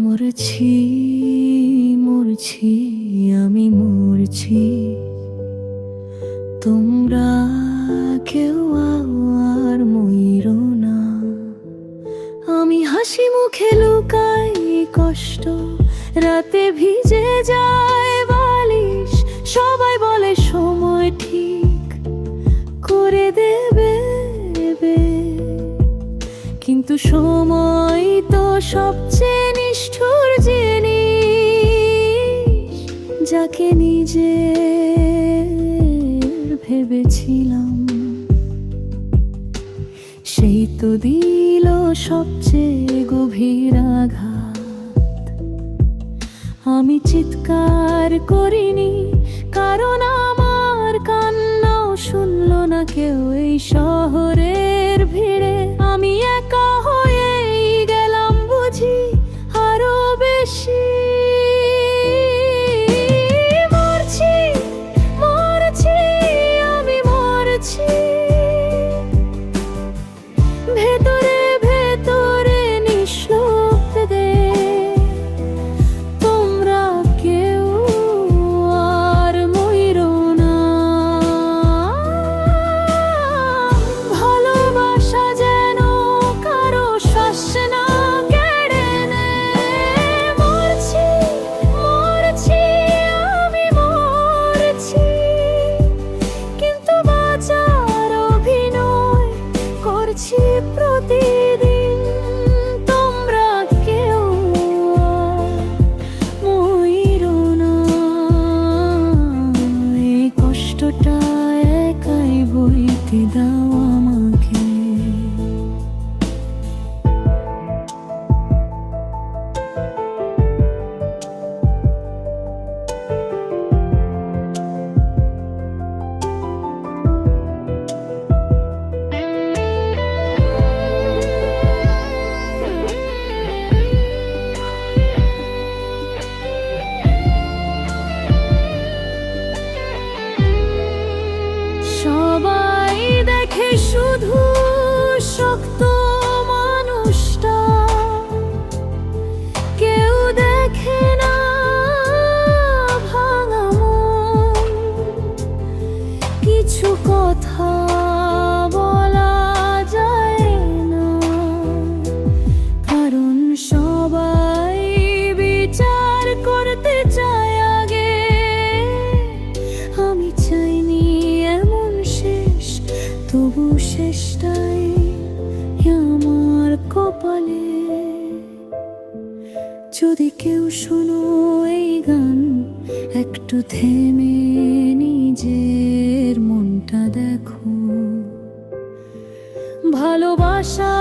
মরছি মরছি আমি মরছি, তোমরা কেউ আর মইরো না। আমি হাসি মুখে লুকাই কষ্ট, রাতে ভিজে যায় বালিশ। সবাই বলে সময় ঠিক করে দেবে, কিন্তু সময় তো সবচেয়ে নিষ্ঠুর জিনিস। যাকে নিজে ভেবেছিলাম সেই তো দিল সবচেয়ে গভীর আঘাত। আমি চিৎকার করিনি কারণ আমার কান্নাও শুনল না কেউ। এই শহরের ভিড়ে আমি একা হয়েই গেলাম বুঝি আরো বেশি। মরছি মরছি আমি মরছি, ভেতরে ভেতরে নিঃশব্দে। তোমরা কেউ আর মইরো না। ভালোবাসা যেন কারো শ্বাস না কেড়ে নেয়। মরছি মরছি আমি মরছি, কিন্তু বাঁচার অভিনয় করছি প্রতিদিন। তোমরা কেউ মইরো না। এই কষ্টটা একাই বইতে দাও আমাকে। সবাই দেখে শুধু শক্ত মানুষটা, কেউ দেখে না ভাঙা মন। কিছু কথা বলা যায় না কারণ সবাই বিচার করতে চায় আগে। আমি চাইনি এমন শেষ, তবু শেষটাই আমার কপালে। যদি কেউ শোনো এই গান, একটু থেমে নিজের মনটা দেখো। ভালোবাসা